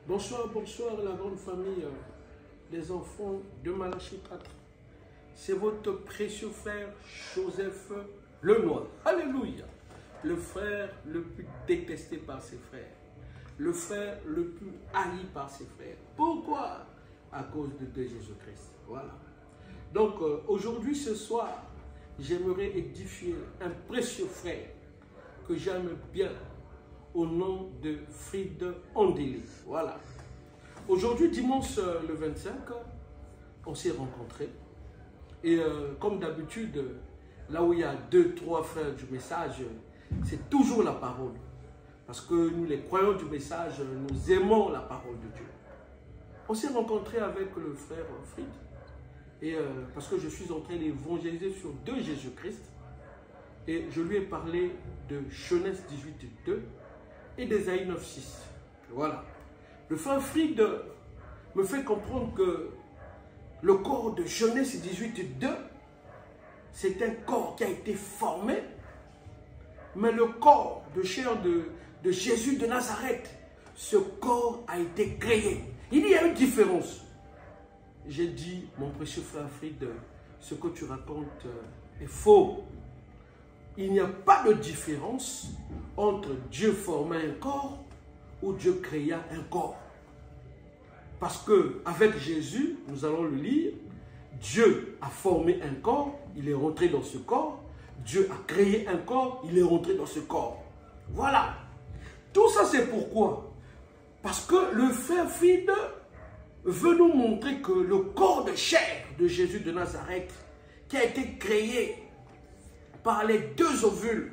Bonsoir, bonsoir la grande famille des enfants de Malachie 4. C'est votre précieux frère Joseph Lenoir. Alléluia. Le frère le plus détesté par ses frères. Le frère le plus haï par ses frères. Pourquoi? À cause de Jésus-Christ. Voilà. Donc aujourd'hui, ce soir, j'aimerais édifier un précieux frère que j'aime bien, au nom de Frid Ondeli. Voilà. Aujourd'hui, dimanche le 25, on s'est rencontrés. Et comme d'habitude, là où il y a 2-3 frères du message, c'est toujours la parole. Parce que nous, les croyants du message, nous aimons la parole de Dieu. On s'est rencontrés avec le frère Frid. Et parce que je suis en train d'évangéliser sur de Jésus-Christ. Et je lui ai parlé de Genèse 18:2 et d'Ésaïe 9:6. Voilà. Le frère Frid me fait comprendre que le corps de Genèse 18:2, c'est un corps qui a été formé, mais le corps de chair de Jésus de Nazareth, ce corps a été créé. Il y a une différence. J'ai dit, mon précieux frère Frid, ce que tu racontes est faux. Il n'y a pas de différence entre Dieu formant un corps ou Dieu créa un corps. Parce que avec Jésus, nous allons le lire, Dieu a formé un corps, il est rentré dans ce corps. Dieu a créé un corps, il est rentré dans ce corps. Voilà. Tout ça, c'est pourquoi? Parce que le frère Frid veut nous montrer que le corps de chair de Jésus de Nazareth, qui a été créé par les deux ovules,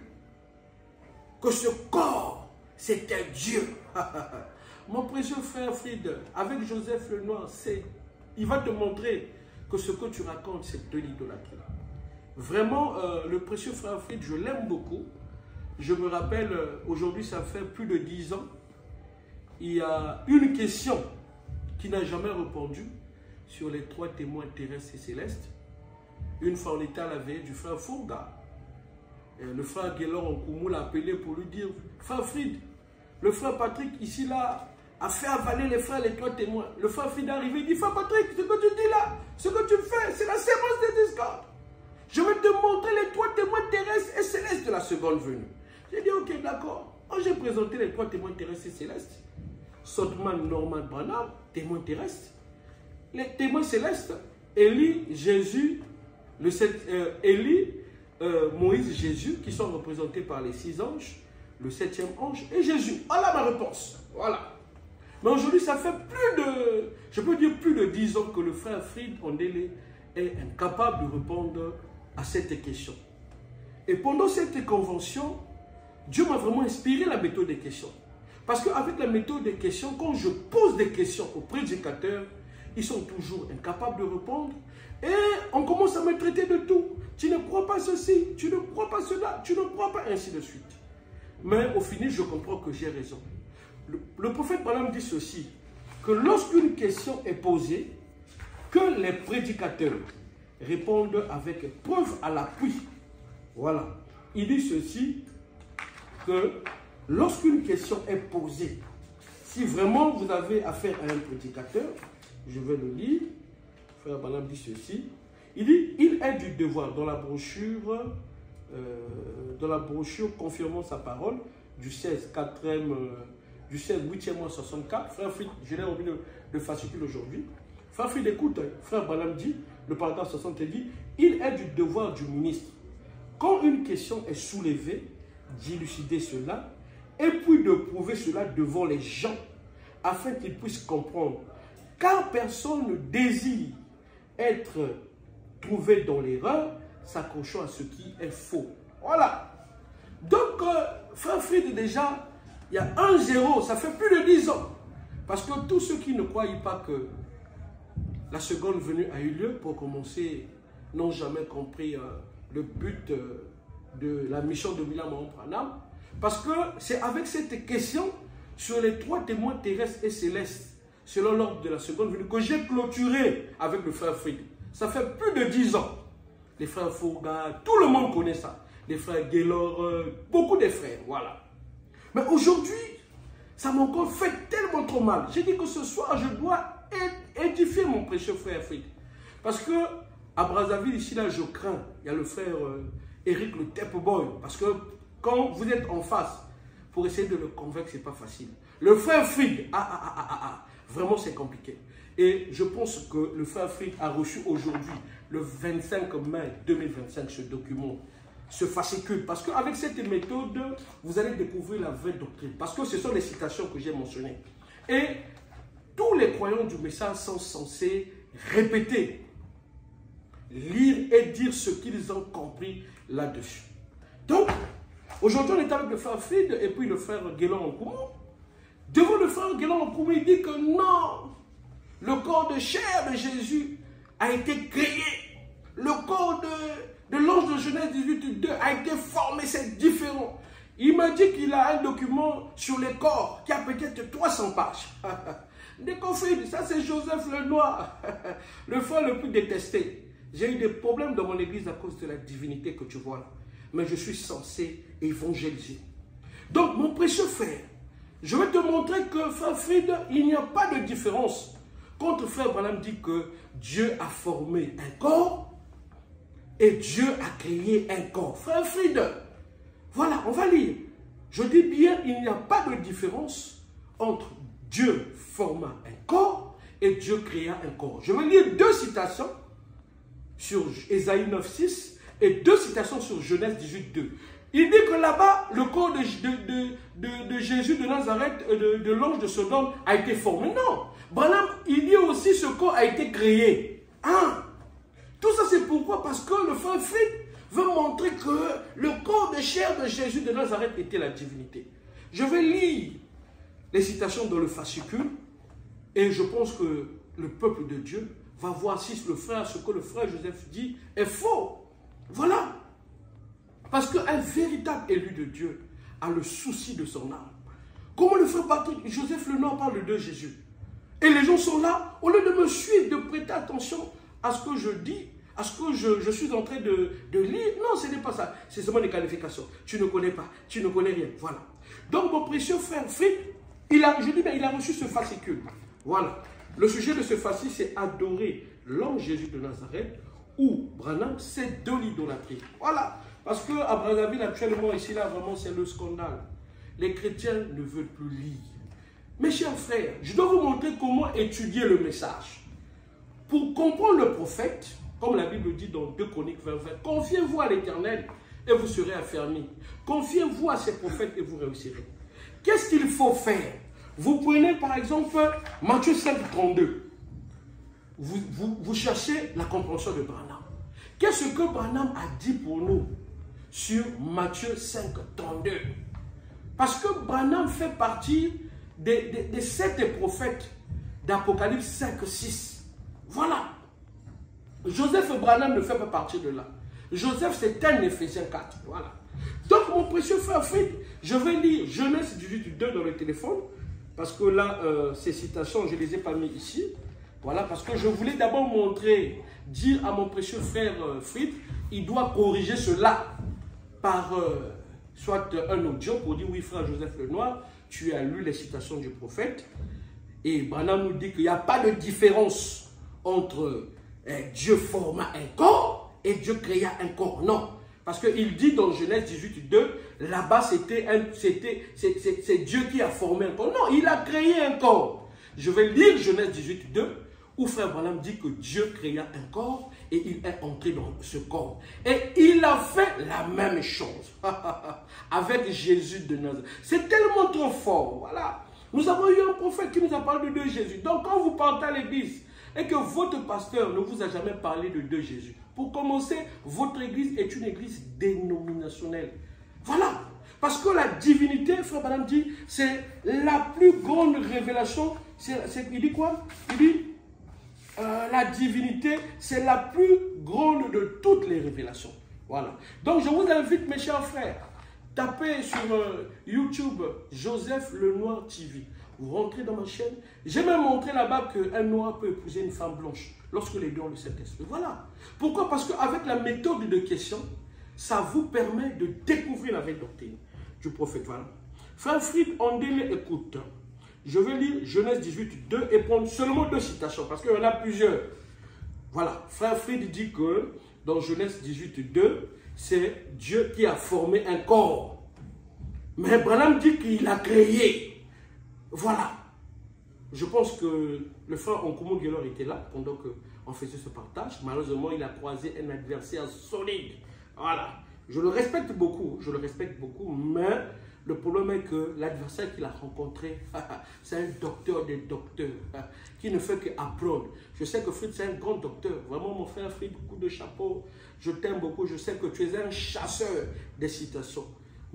que ce corps, c'était Dieu. Mon précieux frère Frid, avec Joseph Lenoir, il va te montrer que ce que tu racontes, c'est de l'idolâtrie. Vraiment, le précieux frère Frid, je l'aime beaucoup. Je me rappelle, aujourd'hui, ça fait plus de 10 ans, il y a une question qui n'a jamais répondu sur les 3 témoins terrestres et célestes. Une fois, on était à la veille du frère Fourga. Le frère Guélor en Koumou l'a appelé pour lui dire, frère Frid, le frère Patrick ici là a fait avaler les frères les 3 témoins. Le frère Frid est arrivé, il dit, frère Patrick, ce que tu dis là, ce que tu fais, c'est la sémence des discordes. Je vais te montrer les 3 témoins terrestres et célestes de la seconde venue. J'ai dit, ok, d'accord. Quand j'ai présenté les 3 témoins terrestres et célestes, Sotman, Norman, Branham, témoins terrestres, les témoins célestes, Élie, Jésus, Moïse, Jésus, qui sont représentés par les 6 anges, le 7e ange et Jésus. Voilà ma réponse. Voilà. Mais aujourd'hui, ça fait je peux dire plus de 10 ans que le frère Frid Ondeli est incapable de répondre à cette question. Et pendant cette convention, Dieu m'a vraiment inspiré la méthode des questions. Parce qu'avec la méthode des questions, quand je pose des questions aux prédicateurs, ils sont toujours incapables de répondre. Et on commence à me traiter de tout. Tu ne crois pas ceci, tu ne crois pas cela, tu ne crois pas, ainsi de suite. Mais au final, je comprends que j'ai raison. Le prophète Balaam dit ceci, que lorsqu'une question est posée, que les prédicateurs répondent avec preuve à l'appui. Voilà. Il dit ceci, que lorsqu'une question est posée, si vraiment vous avez affaire à un prédicateur, je vais le lire, frère Balaam dit ceci, il dit, il est du devoir dans la brochure confirmant sa parole du 16 8e mois 64, frère Frid, je l'ai remis de fascicule aujourd'hui. Frère Frid, écoute, frère Balaam dit, le paragraphe 60 dit, il est du devoir du ministre, quand une question est soulevée, d'élucider cela, et puis de prouver cela devant les gens, afin qu'ils puissent comprendre. Car personne ne désire être trouvé dans l'erreur, s'accrochant à ce qui est faux. Voilà. Donc, frère Frid, déjà, il y a 1-0, ça fait plus de 10 ans. Parce que tous ceux qui ne croient pas que la seconde venue a eu lieu, pour commencer, n'ont jamais compris le but de la mission de William Branham. Parce que c'est avec cette question sur les 3 témoins terrestres et célestes, selon l'ordre de la seconde venue, que j'ai clôturé avec le frère Frid. Ça fait plus de 10 ans. Les frères Fourga, tout le monde connaît ça. Les frères Guélor, beaucoup de frères, voilà. Mais aujourd'hui, ça m'a encore fait tellement trop mal. J'ai dit que ce soir, je dois édifier mon précieux frère Fritz. Parce que à Brazzaville, ici, là, je crains. Il y a le frère Eric, le Tep Boy. Parce que quand vous êtes en face, pour essayer de le convaincre, ce n'est pas facile. Le frère Fritz, vraiment, c'est compliqué. Et je pense que le frère Fritz a reçu aujourd'hui, le 25 mai 2025, ce document, ce fascicule. Parce qu'avec cette méthode, vous allez découvrir la vraie doctrine. Parce que ce sont les citations que j'ai mentionnées. Et tous les croyants du message sont censés répéter, lire et dire ce qu'ils ont compris là-dessus. Donc, aujourd'hui, on est avec le frère Fritz et puis le frère Guélan Nkoumou. Devant le frère Guélan Nkoumou, il dit que non, le corps de chair de Jésus a été créé. Le corps de l'ange de Genèse 18:2 a été formé, c'est différent. Il m'a dit qu'il a un document sur les corps qui a peut-être 300 pages. Des conflits, ça c'est Joseph Lenoir, le frère le plus détesté. J'ai eu des problèmes dans mon église à cause de la divinité que tu vois là. Mais je suis censé évangéliser. Donc mon précieux frère, je vais te montrer que frère Fritz, il n'y a pas de différence. Quand frère Branham dit que Dieu a formé un corps et Dieu a créé un corps. Frère Fritz, voilà, on va lire. Je dis bien, il n'y a pas de différence entre Dieu forma un corps et Dieu créa un corps. Je vais lire deux citations sur Ésaïe 9:6 et deux citations sur Genèse 18:2. Il dit que là-bas, le corps de Jésus de Nazareth, de l'ange de Sodome, a été formé. Non. Branham, il dit aussi ce corps a été créé. Hein? Tout ça, c'est pourquoi? Parce que le frère Fritz veut montrer que le corps de chair de Jésus de Nazareth était la divinité. Je vais lire les citations dans le fascicule et je pense que le peuple de Dieu va voir si ce que le frère Joseph dit est faux. Voilà. Parce qu'un véritable élu de Dieu a le souci de son âme. Comment le frère Joseph Lenoir parle de Jésus? Et les gens sont là, au lieu de me suivre, de prêter attention à ce que je dis, à ce que je suis en train de lire. Non, ce n'est pas ça. C'est seulement des qualifications. Tu ne connais pas, tu ne connais rien. Voilà. Donc mon précieux frère Fritz, il a reçu ce fascicule. Voilà. Le sujet de ce fascicule, c'est adorer l'ange Jésus de Nazareth ou Branham, c'est de l'idolâtrie. Voilà. Parce qu'à Brazzaville, actuellement, ici, là, vraiment, c'est le scandale. Les chrétiens ne veulent plus lire. Mes chers frères, je dois vous montrer comment étudier le message. Pour comprendre le prophète, comme la Bible dit dans 2 Chroniques 20:20, confiez-vous à l'Éternel et vous serez affermis. Confiez-vous à ses prophètes et vous réussirez. Qu'est-ce qu'il faut faire? Vous prenez par exemple Matthieu 5:32. Vous cherchez la compréhension de Branham. Qu'est-ce que Branham a dit pour nous sur Matthieu 5:32? Parce que Branham fait partie des 7 prophètes d'Apocalypse 5:6. Voilà. Joseph Branham ne fait pas partie de là. Joseph, c'est un Éphésiens 4. Voilà. Donc, mon précieux frère Fritz, je vais lire Genèse 18:2 dans le téléphone. Parce que là, ces citations, je ne les ai pas mis ici. Voilà, parce que je voulais d'abord montrer, dire à mon précieux frère Fritz, il doit corriger cela par soit un audio pour dire, oui frère Joseph Lenoir, tu as lu les citations du prophète. Et Branham nous dit qu'il n'y a pas de différence entre Dieu forma un corps et Dieu créa un corps. Non. Parce qu'il dit dans Genèse 18:2, là-bas c'est Dieu qui a formé un corps. Non, il a créé un corps. Je vais lire Genèse 18:2, où frère Branham dit que Dieu créa un corps et il est entré dans ce corps. Et il a fait la même chose avec Jésus de Nazareth. C'est tellement trop fort. Voilà. Nous avons eu un prophète qui nous a parlé de Jésus. Donc quand vous partez à l'église et que votre pasteur ne vous a jamais parlé de Jésus, pour commencer, votre église est une église dénominationnelle. Voilà. Parce que la divinité, frère Branham dit, c'est la plus grande révélation. Il dit quoi? Il dit, la divinité, c'est la plus grande de toutes les révélations. Voilà. Donc, je vous invite, mes chers frères, tapez sur YouTube Joseph Lenoir TV. Vous rentrez dans ma chaîne. J'ai même montré là-bas qu'un noir peut épouser une femme blanche lorsque les deux ont le Saint-Esprit. Voilà. Pourquoi? Parce qu'avec la méthode de question, ça vous permet de découvrir la vraie doctrine du prophète. Voilà. Frère Fried Ondele, écoute. Je vais lire Genèse 18, 2 et prendre seulement 2 citations parce qu'il y en a plusieurs. Voilà. Frère Fried dit que dans Genèse 18, 2, c'est Dieu qui a formé un corps. Mais Branham dit qu'il a créé. Voilà. Je pense que le frère Onkumo Gelor était là pendant qu'on faisait ce partage. Malheureusement, il a croisé un adversaire solide. Voilà. Je le respecte beaucoup, mais le problème est que l'adversaire qu'il a rencontré, c'est un docteur des docteurs, qui ne fait qu'apprendre. Je sais que Fried, c'est un grand docteur. Vraiment, mon frère Fried, coup de chapeau. Je t'aime beaucoup. Je sais que tu es un chasseur des citations.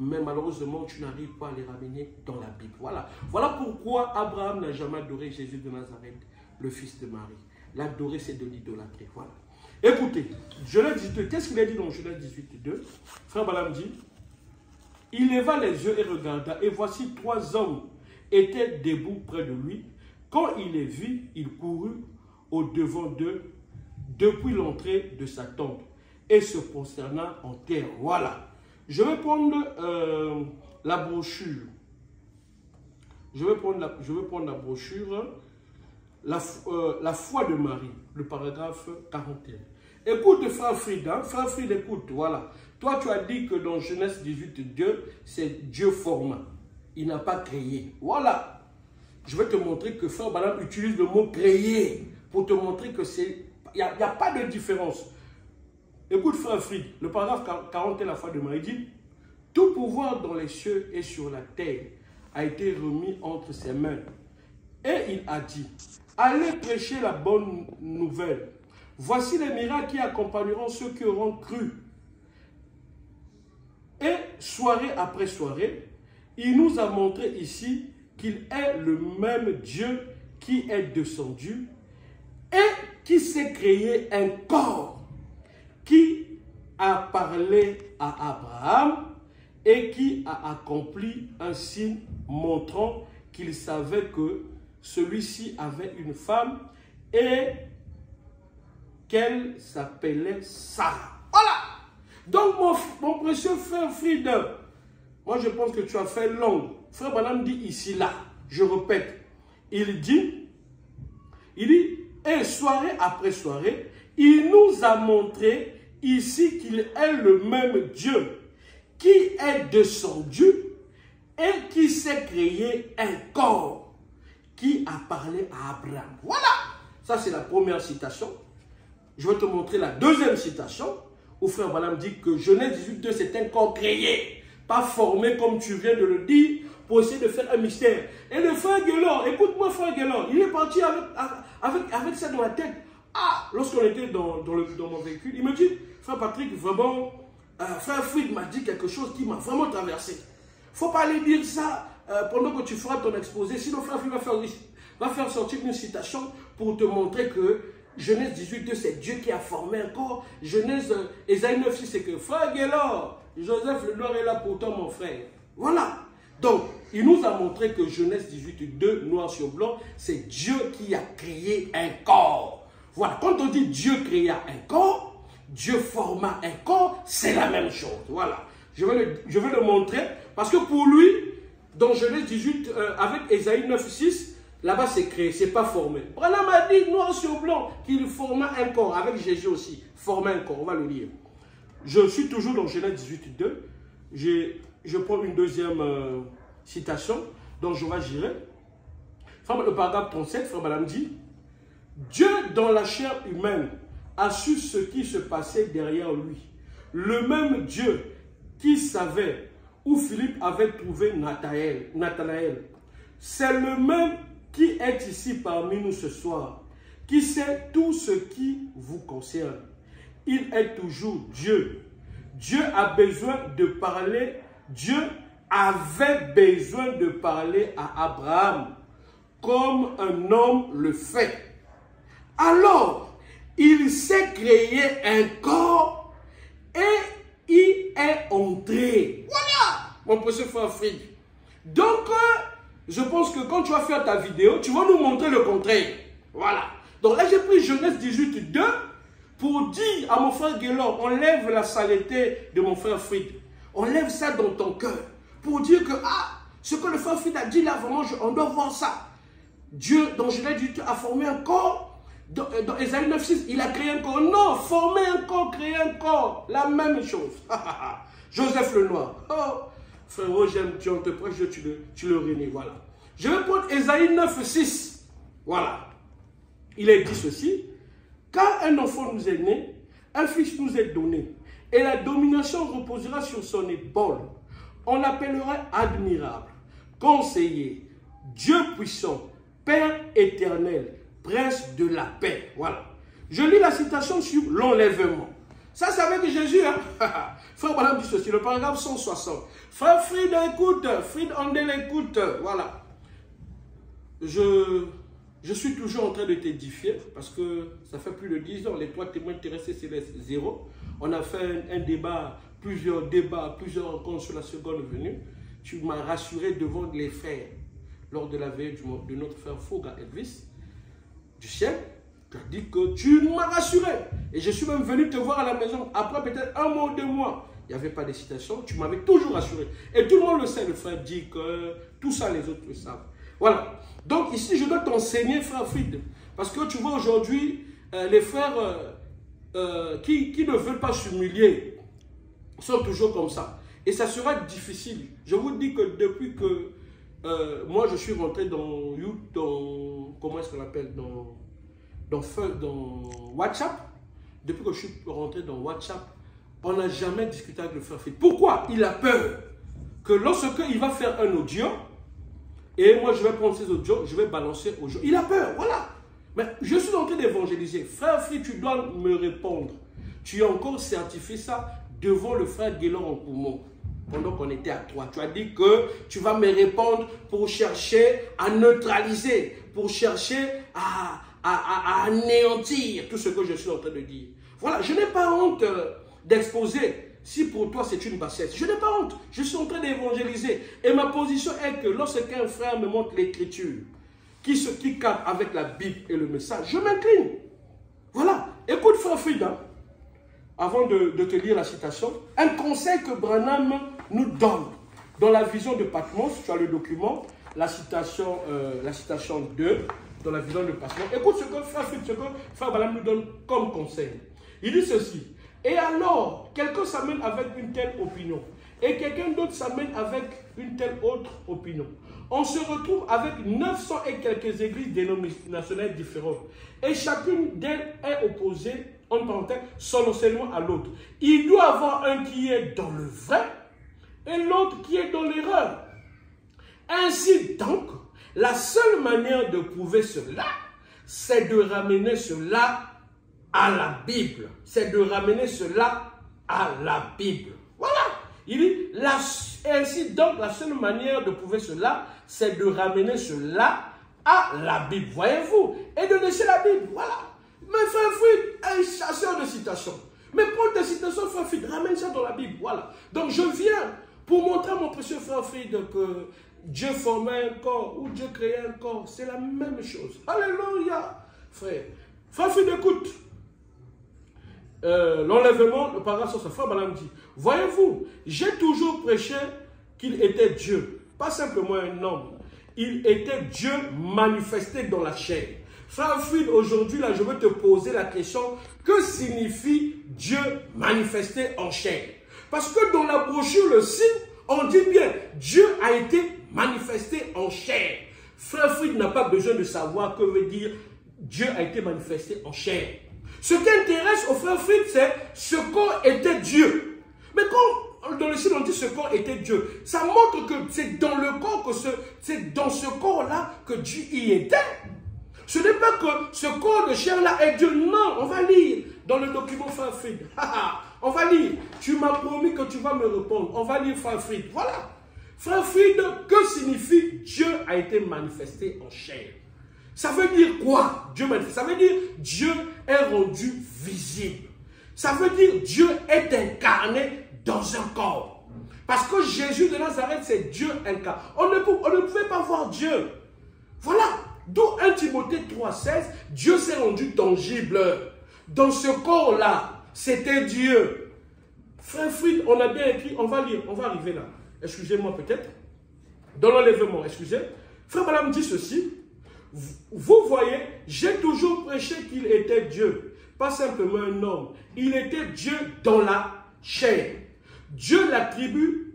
Mais malheureusement, tu n'arrives pas à les ramener dans la Bible. Voilà. Voilà pourquoi Abraham n'a jamais adoré Jésus de Nazareth, le fils de Marie. L'adorer, c'est de l'idolâtrer. Voilà. Écoutez, Genèse 18, qu'est-ce qu'il a dit dans Genèse 18, 2? Frère Balaam dit, il leva les yeux et regarda, et voici 3 hommes étaient debout près de lui. Quand il les vit, il courut au-devant d'eux depuis l'entrée de sa tente et se prosterna en terre. Voilà. Je vais prendre la brochure. Je vais prendre la brochure. La foi de Marie, le paragraphe 41. Écoute, frère Fried, frère Fried, écoute, voilà. Toi, tu as dit que dans Genèse 18, 2, c'est Dieu forma. Il n'a pas créé. Voilà. Je vais te montrer que frère Balaam utilise le mot créer pour te montrer que c'est... Il n'y a pas de différence. Écoute, frère Fried, le paragraphe 41, la foi de Marie dit, tout pouvoir dans les cieux et sur la terre a été remis entre ses mains. Et il a dit, allez prêcher la bonne nouvelle. Voici les miracles qui accompagneront ceux qui auront cru. Et soirée après soirée, il nous a montré ici qu'il est le même Dieu qui est descendu et qui s'est créé un corps, qui a parlé à Abraham et qui a accompli un signe montrant qu'il savait que celui-ci avait une femme et qu'elle s'appelait Sarah. Voilà. Donc mon précieux frère Fried, moi je pense que tu as fait long. Frère Balaam dit ici là, je répète, il dit, et soirée après soirée, il nous a montré ici qu'il est le même Dieu qui est descendu et qui s'est créé un corps, qui a parlé à Abraham. Voilà. Ça, c'est la première citation. Je vais te montrer la deuxième citation, où frère Balaam dit que Genèse 18, c'est un corps créé, pas formé comme tu viens de le dire, pour essayer de faire un mystère. Et le frère Gelor, écoute-moi frère Gelor, il est parti avec ça dans la tête. Ah, lorsqu'on était dans mon véhicule, il me dit, frère Patrick, vraiment, frère Fried m'a dit quelque chose qui m'a vraiment traversé. Il ne faut pas aller dire ça pendant que tu feras ton exposé, sinon frère Fried va faire sortir une citation pour te montrer que Genèse 18, c'est Dieu qui a formé un corps. Genèse, Ésaïe 9, 6, c'est que frère Gelor, Joseph le noir est là pour toi mon frère. Voilà. Donc, il nous a montré que Genèse 18, 2, noir sur blanc, c'est Dieu qui a créé un corps. Voilà. Quand on dit Dieu créa un corps, Dieu forma un corps, c'est la même chose. Voilà. Je vais le montrer parce que pour lui, dans Genèse 18, avec Ésaïe 9, 6, là-bas c'est créé, c'est pas formé. Branham a dit noir sur blanc qu'il forma un corps, avec Jésus aussi, forma un corps. On va le lire. Je suis toujours dans Genèse 18, 2. Je prends une deuxième citation dont je vais gérer. Le paragraphe 37, frère Balaam dit, Dieu dans la chair humaine a su ce qui se passait derrière lui. Le même Dieu qui savait où Philippe avait trouvé Nathanaël. C'est le même qui est ici parmi nous ce soir, qui sait tout ce qui vous concerne. Il est toujours Dieu. Dieu a besoin de parler. Dieu avait besoin de parler à Abraham comme un homme le fait. Alors, il s'est créé un corps et il est entré. Voilà, mon précieux frère Fried. Donc, je pense que quand tu vas faire ta vidéo, tu vas nous montrer le contraire. Voilà. Donc là, j'ai pris Genèse 18, 2 pour dire à mon frère Gelor, enlève la saleté de mon frère Fried. Enlève ça dans ton cœur. Pour dire que, Ce que le frère Fried a dit là, vraiment, on doit voir ça. Dieu, dans Genèse, a formé un corps. Dans Ésaïe 9,6, il a créé un corps. Non, former un corps, créer un corps. La même chose. Joseph Lenoir. Oh, frérot, j'aime, tu en te prêches, tu le réunis. Voilà. Je vais prendre Ésaïe 9,6. Voilà. Il est dit ceci. Car un enfant nous est né, un fils nous est donné, et la domination reposera sur son épaule. On l'appellera admirable, conseiller, Dieu puissant, Père éternel, prince de la paix. Voilà. Je lis la citation sur l'enlèvement. Ça, c'est avec Jésus. Hein? Frère Branham dit ceci, le paragraphe 160. Frère Fried, écoute. Fried Andel, écoute. Voilà. Je suis toujours en train de t'édifier parce que ça fait plus de 10 ans. Les 3 témoins intéressés, c'est les 0. On a fait un débat, plusieurs rencontres sur la seconde venue. Tu m'as rassuré devant les frères lors de la veille de notre frère Fouga Elvis du ciel. Tu as dit que tu m'as rassuré. Et je suis même venu te voir à la maison. Après peut-être 1 mois ou 2 mois, il n'y avait pas de citation. Tu m'avais toujours rassuré. Et tout le monde le sait, le frère dit que tout ça, les autres le savent. Voilà. Donc ici, je dois t'enseigner, frère Fried. Parce que tu vois aujourd'hui, les frères qui ne veulent pas s'humilier sont toujours comme ça. Et ça sera difficile. Je vous dis que depuis que moi, je suis rentré dans comment est-ce qu'on appelle, dans WhatsApp. Depuis que je suis rentré dans WhatsApp, on n'a jamais discuté avec le frère Fried. Pourquoi? Il a peur que lorsqu'il va faire un audio, et moi je vais prendre ces audios, je vais balancer aux gens. Il a peur, voilà. Mais je suis en train d'évangéliser. Frère Fried, tu dois me répondre. Tu as encore certifié ça devant le frère Guélon en Koumou. Pendant qu'on était à 3, tu as dit que tu vas me répondre pour chercher à neutraliser, pour chercher à anéantir tout ce que je suis en train de dire. Voilà, je n'ai pas honte d'exposer. Si pour toi c'est une bassesse, je n'ai pas honte. Je suis en train d'évangéliser. Et ma position est que lorsqu'un frère me montre l'écriture, qui cadre avec la Bible et le message, je m'incline. Voilà. Écoute, frère Fried, avant de te lire la citation, un conseil que Branham nous donne. Dans la vision de Patmos, tu as le document, la citation 2, dans la vision de Patmos. Écoute ce que frère Fried, ce que frère Branham nous donne comme conseil. Il dit ceci. Et alors, quelqu'un s'amène avec une telle opinion, et quelqu'un d'autre s'amène avec une telle autre opinion. On se retrouve avec 900 et quelques églises dénominationnelles différentes. Et chacune d'elles est opposée, en parenthèse, son enseignement à l'autre. Il doit y avoir un qui est dans le vrai, et l'autre qui est dans l'erreur. Ainsi donc, la seule manière de prouver cela, c'est de ramener cela à la Bible. C'est de ramener cela à la Bible. Voilà. Il dit, ainsi donc, la seule manière de prouver cela, c'est de ramener cela à la Bible. Voyez-vous? Et de laisser la Bible. Voilà. Mais frère Fried, un chasseur de citations. Mais prends tes citations, frère Fried, ramène ça dans la Bible. Voilà. Donc je viens pour montrer à mon précieux frère Fried que Dieu formait un corps ou Dieu créait un corps. C'est la même chose. Alléluia. Frère. Frère Fried, écoute. L'enlèvement, le paragraphe sur sa frère Branham dit, voyez-vous, j'ai toujours prêché qu'il était Dieu, pas simplement un homme. Il était Dieu manifesté dans la chair. Frère Fried, aujourd'hui, là, je veux te poser la question, que signifie Dieu manifesté en chair? Parce que dans la brochure, le signe, on dit bien, Dieu a été manifesté en chair. Frère Fried n'a pas besoin de savoir que veut dire Dieu a été manifesté en chair. Ce qui intéresse au frère Fried, c'est ce corps était Dieu. Mais quand dans le ciel on dit ce corps était Dieu, ça montre que c'est dans le corps que c'est dans ce corps-là que Dieu y était. Ce n'est pas que ce corps de chair-là est Dieu. Non, on va lire dans le document frère Fried. On va lire. Tu m'as promis que tu vas me répondre. On va lire frère Fried. Voilà. Frère Fried, que signifie Dieu a été manifesté en chair? Ça veut dire quoi? Dieu manifeste. Ça veut dire Dieu est rendu visible. Ça veut dire Dieu est incarné dans un corps. Parce que Jésus de Nazareth, c'est Dieu incarné. On ne pouvait pas voir Dieu. Voilà. D'où 1 Timothée 3,16, Dieu s'est rendu tangible. Dans ce corps-là, c'était Dieu. Frère Fried, on a bien écrit, on va lire, on va arriver là. Excusez-moi peut-être. dans l'enlèvement, excusez. Frère Branham dit ceci. Vous voyez, j'ai toujours prêché qu'il était Dieu, pas simplement un homme. Il était Dieu dans la chair. Dieu l'attribue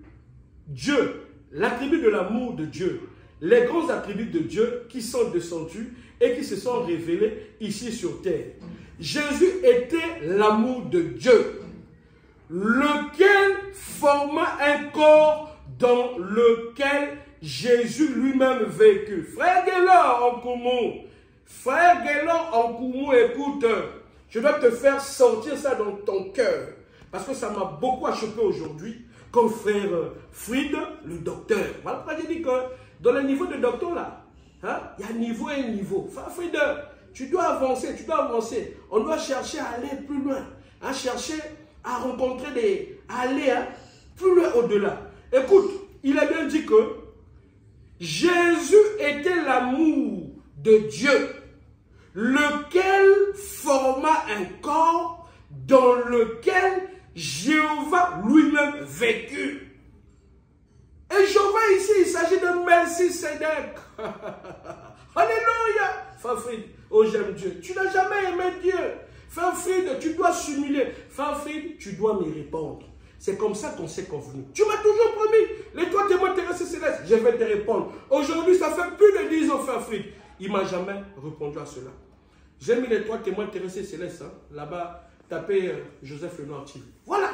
de l'amour de Dieu. Les grands attributs de Dieu qui sont descendus et qui se sont révélés ici sur terre. Jésus était l'amour de Dieu, lequel forma un corps dans lequel Jésus lui-même vécut. Frère Guélor en Koumou, écoute, je dois te faire sortir ça dans ton cœur, parce que ça m'a beaucoup achoppé aujourd'hui, comme frère Fried, le docteur. Voilà pourquoi j'ai dit que dans le niveau de docteur là, hein, il y a niveau et niveau. Frère Fried, tu dois avancer, On doit chercher à aller plus loin, à chercher à rencontrer aller plus loin au-delà. Écoute, il a bien dit que Jésus était l'amour de Dieu, lequel forma un corps dans lequel Jéhovah lui-même vécut. Et Jéhovah ici, il s'agit de Melchisédek. Alléluia. Frère Fried, oh j'aime Dieu. Tu n'as jamais aimé Dieu. Frère Fried, tu dois s'humilier. Frère Fried, tu dois me répondre. C'est comme ça qu'on s'est convenu. Tu m'as toujours promis. Les trois témoins terrestres célestes, je vais te répondre. Aujourd'hui, ça fait plus de 10 ans, frère Fried. Il ne m'a jamais répondu à cela. J'ai mis les trois témoins terrestres célestes. Hein. Là-bas, tapez Joseph Lenoir TV. Voilà.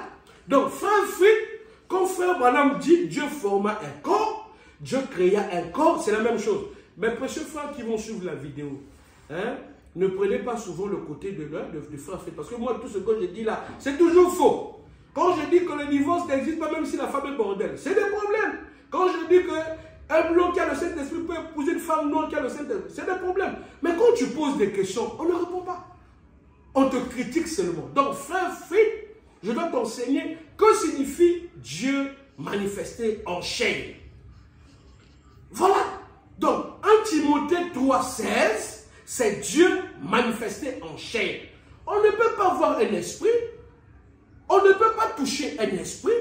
Donc, frère Fried, quand frère Branham dit Dieu forma un corps, Dieu créa un corps, c'est la même chose. Mes précieux frères qui vont suivre la vidéo, hein, ne prenez pas souvent le côté de frère Fried. Parce que moi, tout ce que je dis là, c'est toujours faux. Quand je dis que le divorce n'existe pas, même si la femme est bordel, c'est des problèmes. Quand je dis qu'un blanc qui a le Saint-Esprit peut épouser une femme noire qui a le Saint-Esprit, c'est des problèmes. Mais quand tu poses des questions, on ne répond pas. On te critique seulement. Donc, frère Fried, je dois t'enseigner que signifie Dieu manifesté en chair. Voilà. Donc, 1 Timothée 3,16, c'est Dieu manifesté en chair. On ne peut pas voir un esprit. On ne peut pas toucher un esprit.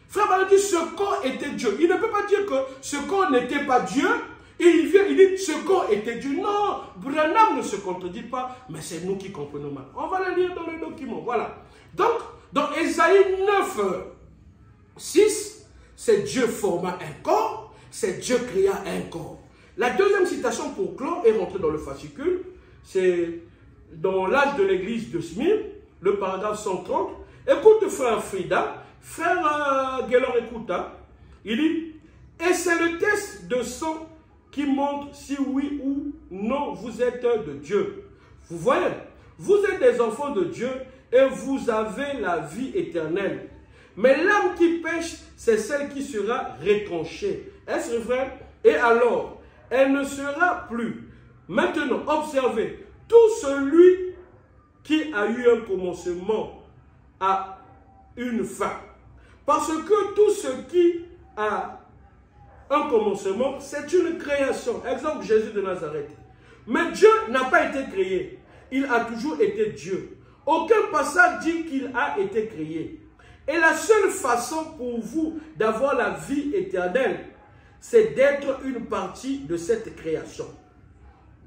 Frère Branham dit ce corps était Dieu. Il ne peut pas dire que ce corps n'était pas Dieu. Et il vient, il dit ce corps était Dieu. Non, Branham ne se contredit pas, mais c'est nous qui comprenons mal. On va le lire dans le document. Voilà. Donc, dans Ésaïe 9, 6, c'est Dieu forma un corps, c'est Dieu créa un corps. La deuxième citation pour clore est rentrée dans le fascicule. C'est dans l'âge de l'église de Smyrne, le paragraphe 130. Écoute frère Frida, frère Guélor écoute, il dit, et c'est le test de sang qui montre si oui ou non vous êtes de Dieu. Vous voyez, vous êtes des enfants de Dieu et vous avez la vie éternelle. Mais l'âme qui pêche, c'est celle qui sera retranchée. Est-ce vrai? Et alors, elle ne sera plus. Maintenant, observez, tout celui qui a eu un commencement à une fin. Parce que tout ce qui a un commencement, c'est une création. Exemple, Jésus de Nazareth. Mais Dieu n'a pas été créé. Il a toujours été Dieu. Aucun passage dit qu'il a été créé. Et la seule façon pour vous d'avoir la vie éternelle, c'est d'être une partie de cette création.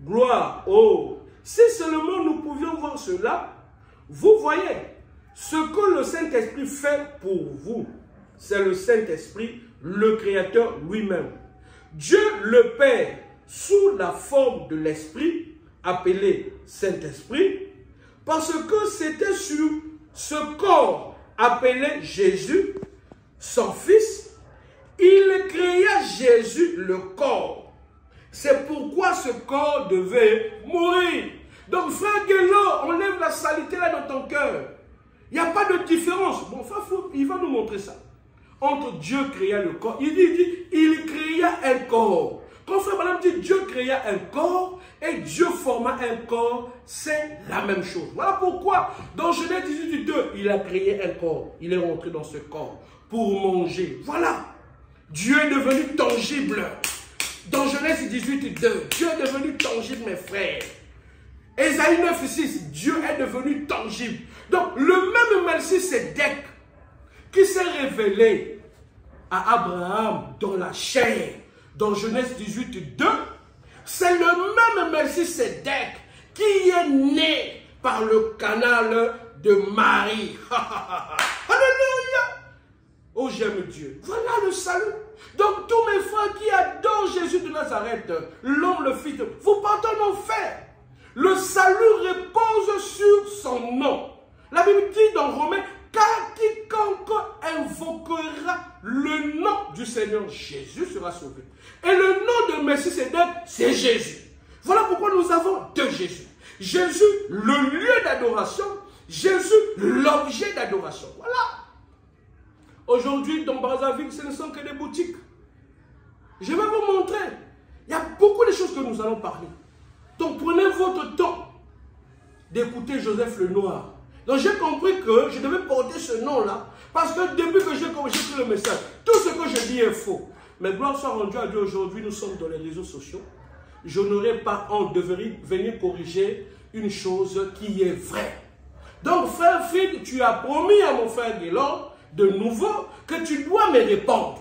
Gloire. Oh, si seulement nous pouvions voir cela, vous voyez, ce que le Saint-Esprit fait pour vous, c'est le Saint-Esprit, le Créateur lui-même. Dieu le Père, sous la forme de l'Esprit, appelé Saint-Esprit, parce que c'était sur ce corps appelé Jésus, son Fils, il créa Jésus le corps. C'est pourquoi ce corps devait mourir. Donc frère Guélor, enlève la saleté là dans ton cœur. Il n'y a pas de différence. Bon, frère, il va nous montrer ça. Entre Dieu créa le corps, il créa un corps. Quand frère Branham dit Dieu créa un corps et Dieu forma un corps, c'est la même chose. Voilà pourquoi dans Genèse 18:2, il a créé un corps. Il est rentré dans ce corps pour manger. Voilà. Dieu est devenu tangible. Dans Genèse 18:2, Dieu est devenu tangible, mes frères. Ésaïe 9:6, Dieu est devenu tangible. Donc, le même Melchisédek qui s'est révélé à Abraham dans la chair, dans Genèse 18, 2, c'est le même Melchisédek qui est né par le canal de Marie. Alléluia! Oh, j'aime Dieu. Voilà le salut. Donc, tous mes frères qui adorent Jésus de Nazareth, l'homme, le fils de... vous partez en enfer. Le salut repose sur son nom. La Bible dit dans Romains, car quiconque invoquera le nom du Seigneur Jésus sera sauvé. Et le nom de Melchisédek, c'est Jésus. Voilà pourquoi nous avons deux Jésus. Jésus, le lieu d'adoration. Jésus, l'objet d'adoration. Voilà. Aujourd'hui, dans Brazzaville, ce ne sont que des boutiques. Je vais vous montrer. Il y a beaucoup de choses que nous allons parler. Donc, prenez votre temps d'écouter Joseph Lenoir. Donc, j'ai compris que je devais porter ce nom-là. Parce que depuis que j'ai pris le message, tout ce que je dis est faux. Mais gloire soit rendue à Dieu aujourd'hui, nous sommes dans les réseaux sociaux. Je n'aurai pas honte de venir corriger une chose qui est vraie. Donc, frère Fried, tu as promis à mon frère Guélor, de nouveau, que tu dois me répondre.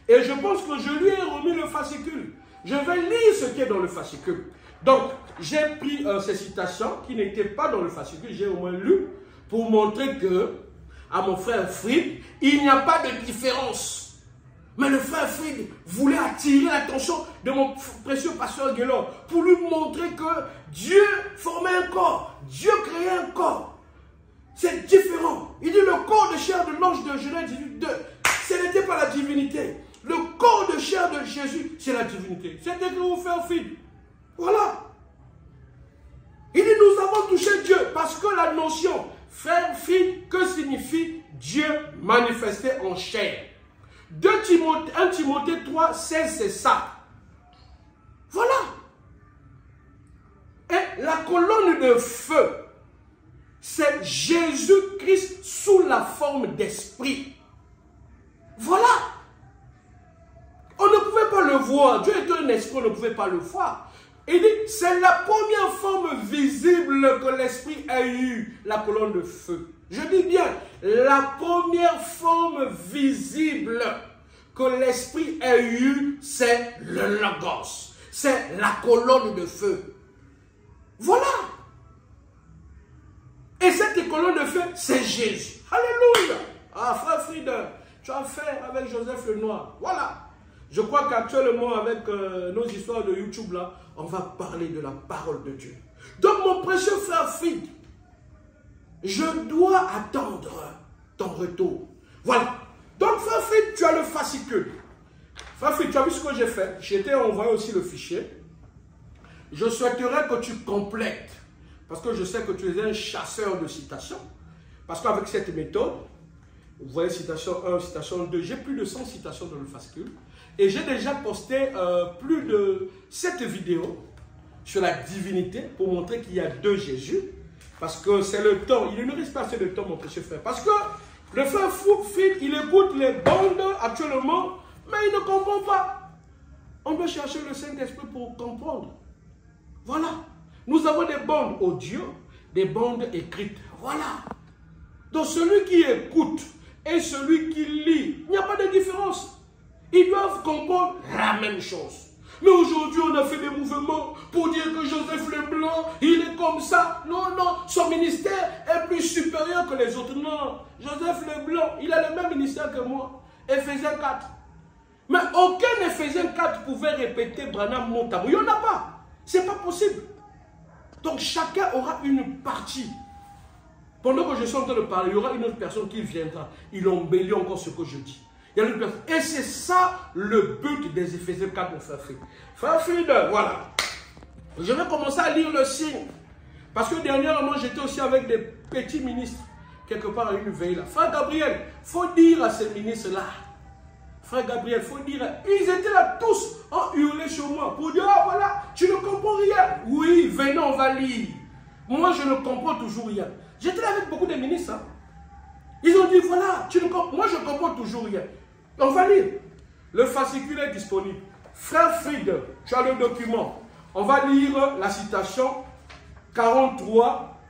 Et je pense que je lui ai remis le fascicule. Je vais lire ce qui est dans le fascicule. Donc, j'ai pris ces citations qui n'étaient pas dans le fascicule, j'ai au moins lu, pour montrer que, à mon frère Fried, il n'y a pas de différence. Mais le frère Fried voulait attirer l'attention de mon précieux pasteur Guélor pour lui montrer que Dieu formait un corps, Dieu créait un corps. C'est différent. Il dit le corps de chair de l'ange de Genèse 18, 2, ce n'était pas la divinité. Le corps de chair de Jésus, c'est la divinité. C'est écrit au frère Fried. Voilà. Il dit nous avons touché Dieu parce que la notion frère Fried, que signifie Dieu manifesté en chair? 1 Timothée 3, 16, c'est ça. Voilà. Et la colonne de feu, c'est Jésus-Christ sous la forme d'esprit. Voilà. On ne pouvait pas le voir. Dieu est un esprit, on ne pouvait pas le voir. Il dit, c'est la première forme visible que l'esprit a eue, la colonne de feu. Je dis bien, la première forme visible que l'esprit a eue, c'est le Logos. C'est la colonne de feu. Voilà. Et cette colonne de feu, c'est Jésus. Alléluia. Ah, frère Fried, tu as fait avec Joseph Lenoir. Voilà. Je crois qu'actuellement, avec nos histoires de YouTube, là, on va parler de la parole de Dieu. Donc, mon précieux frère Fried, je dois attendre ton retour. Voilà. Donc, frère Fried, tu as le fascicule. Frère Fried, tu as vu ce que j'ai fait? Je t'ai envoyé aussi le fichier. Je souhaiterais que tu complètes. Parce que je sais que tu es un chasseur de citations. Parce qu'avec cette méthode, vous voyez citation 1, citation 2, j'ai plus de 100 citations dans le fascicule. Et j'ai déjà posté plus de 7 vidéos sur la divinité pour montrer qu'il y a deux Jésus. Parce que c'est le temps, il ne reste pas assez de temps, mon précieux frère. Parce que le frère Fried, il écoute les bandes actuellement, mais il ne comprend pas. On doit chercher le Saint-Esprit pour comprendre. Voilà. Nous avons des bandes audio, des bandes écrites. Voilà. Donc celui qui écoute et celui qui lit, il n'y a pas de différence. Ils doivent comprendre la même chose. Mais aujourd'hui, on a fait des mouvements pour dire que Joseph Leblanc, il est comme ça. Non, non, son ministère est plus supérieur que les autres. Non, Joseph Leblanc, il a le même ministère que moi. Éphésiens 4. Mais aucun Éphésiens 4 pouvait répéter Branham Montamou. Il n'y en a pas. Ce n'est pas possible. Donc chacun aura une partie. Pendant que je suis en train de parler, il y aura une autre personne qui viendra. Il embellit encore ce que je dis. Il y a une personne. Et c'est ça le but des Éphésiens 4, mon frère Fried. Frère Fried, voilà. Je vais commencer à lire le signe. Parce que dernièrement, j'étais aussi avec des petits ministres, quelque part à une veille là. Frère Gabriel, il faut dire à ces ministres-là. Frère Gabriel, il faut dire, ils étaient là tous en hurler sur moi pour dire, ah voilà, tu ne comprends rien. Oui, venez, on va lire. Moi, je ne comprends toujours rien. J'étais là avec beaucoup de ministres. Hein. Ils ont dit, voilà, tu ne comprends, moi je ne comprends toujours rien. On va lire. Le fascicule est disponible. Frère Fried, tu as le document. On va lire la citation 43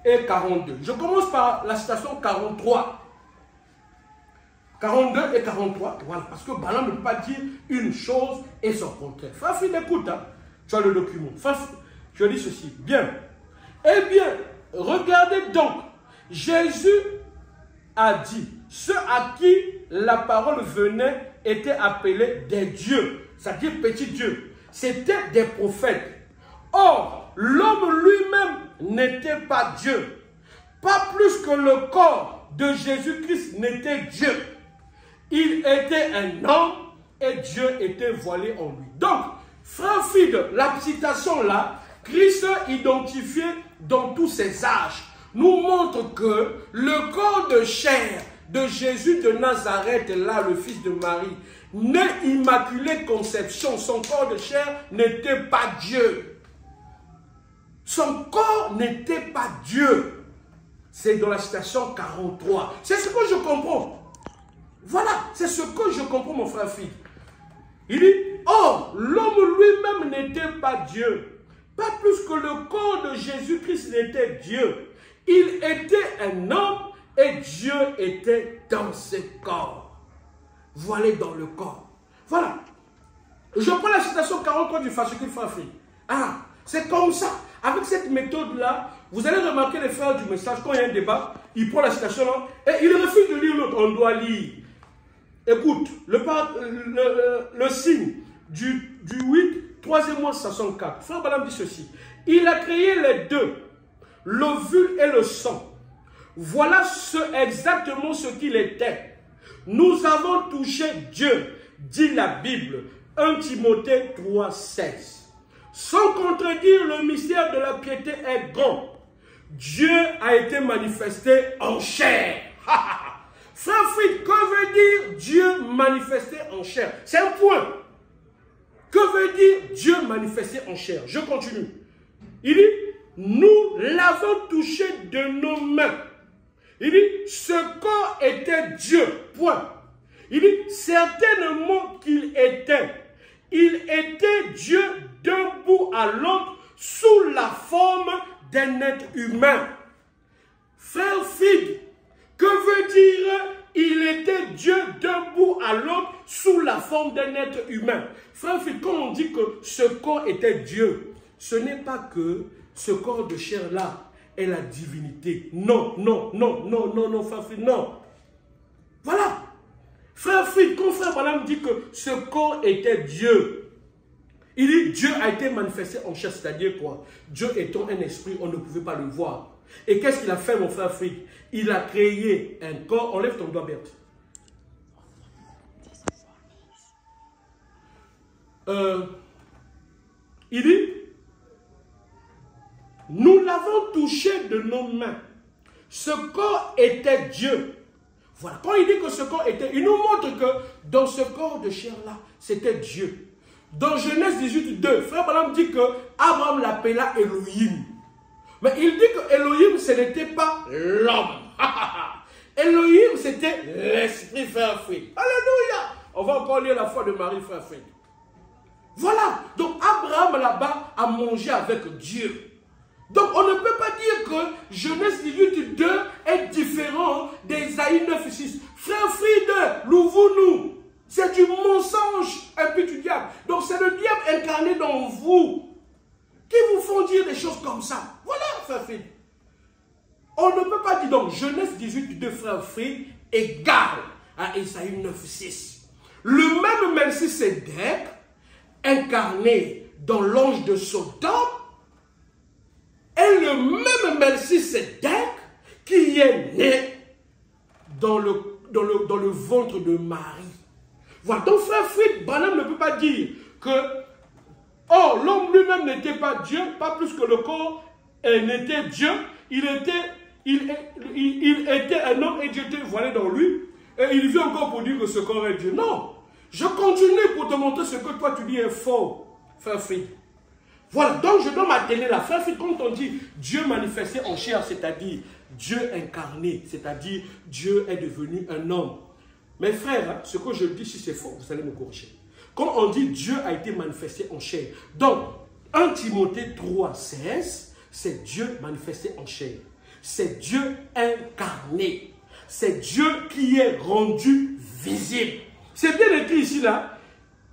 et 42. Je commence par la citation 43. 42 et 43, voilà, parce que Balaam ne peut pas dire une chose et son contraire. Frère Phil, écoute, hein, tu as le document. Frère Phil, je dis ceci, bien. Eh bien, regardez donc, Jésus a dit, ceux à qui la parole venait étaient appelés des dieux, c'est-à-dire petits dieux. C'était des prophètes. Or, l'homme lui-même n'était pas Dieu. Pas plus que le corps de Jésus-Christ n'était Dieu. Il était un homme et Dieu était voilé en lui. Donc, frère Fide, la citation là, Christ identifié dans tous ses âges, nous montre que le corps de chair de Jésus de Nazareth, là, le fils de Marie, né immaculée conception, son corps de chair n'était pas Dieu. Son corps n'était pas Dieu. C'est dans la citation 43. C'est ce que je comprends. Voilà, c'est ce que je comprends, mon frère Phil. Il dit, or, l'homme lui-même n'était pas Dieu. Pas plus que le corps de Jésus-Christ n'était Dieu. Il était un homme et Dieu était dans ce corps. Voilé dans le corps. Voilà. Je prends la citation 43 du fascicule frère Phil. Ah, c'est comme ça. Avec cette méthode-là, vous allez remarquer les frères du message, quand il y a un débat, il prend la citation là, et il refuse de lire l'autre. On doit lire. Écoute, le signe du 8, 3e mois 64. Frère Balaam dit ceci. Il a créé les deux, l'ovule et le sang. Voilà exactement ce qu'il était. Nous avons touché Dieu, dit la Bible. 1 Timothée 3, 16. Sans contredire, le mystère de la piété est grand. Dieu a été manifesté en chair. Frère Fritz, que veut dire Dieu manifesté en chair? C'est un point. Que veut dire Dieu manifesté en chair? Je continue. Il dit, nous l'avons touché de nos mains. Il dit, ce corps était Dieu. Point. Il dit, certainement qu'il était. Il était Dieu d'un bout à l'autre sous la forme d'un être humain. Frère Fig, que veut dire il était Dieu d'un bout à l'autre sous la forme d'un être humain? Frère Fig, quand on dit que ce corps était Dieu, ce n'est pas que ce corps de chair-là est la divinité. Non, non, non, non, non, non, frère Fig, non. Voilà. Frère Fig, quand frère Balaam dit que ce corps était Dieu, il dit Dieu a été manifesté en chair, c'est-à-dire quoi? Dieu étant un esprit, on ne pouvait pas le voir. Et qu'est-ce qu'il a fait, mon frère Frig? Il a créé un corps. Enlève ton doigt, Berthe. Il dit, nous l'avons touché de nos mains. Ce corps était Dieu. Voilà. Quand il dit que ce corps était, il nous montre que dans ce corps de chair-là, c'était Dieu. Dans Genèse 18, 2, frère Balaam dit que Abraham l'appela Elohim. Mais il dit que Elohim, ce n'était pas l'homme. Elohim, c'était l'esprit, frère Frig. Alléluia. On va encore lire la foi de Marie, frère Frig. Voilà. Donc Abraham là-bas a mangé avec Dieu. Donc on ne peut pas dire que Genèse 18, 2 est différent d'Ésaïe 9, 6. Frère Frig, louvons-nous. C'est du mensonge un peu du diable. Donc c'est le diable incarné dans vous qui vous font dire des choses comme ça. Voilà, frère Frig. On ne peut pas dire donc Genèse 18 de frère Frig égale à Ésaïe 9, 6. Le même Melchisédek incarné dans l'ange de Sodome est le même Melchisédek qui est né dans le ventre de Marie. Voilà, donc frère Frig, Branham ne peut pas dire que oh, l'homme lui-même n'était pas Dieu, pas plus que le corps n'était Dieu, il était un homme et Dieu était voilé dans lui, et il vient encore pour dire que ce corps est Dieu. Non, je continue pour te montrer ce que toi tu dis est faux, frère Frig. Voilà, donc je dois m'atteler là. Frère Frig, quand on dit Dieu manifesté en chair, c'est-à-dire Dieu incarné, c'est-à-dire Dieu est devenu un homme. Mes frères, ce que je dis, si c'est faux, vous allez me corriger. Quand on dit Dieu a été manifesté en chair, donc 1 Timothée 3, 16, c'est Dieu manifesté en chair. C'est Dieu incarné. c'est Dieu qui est rendu visible. C'est bien écrit ici, là.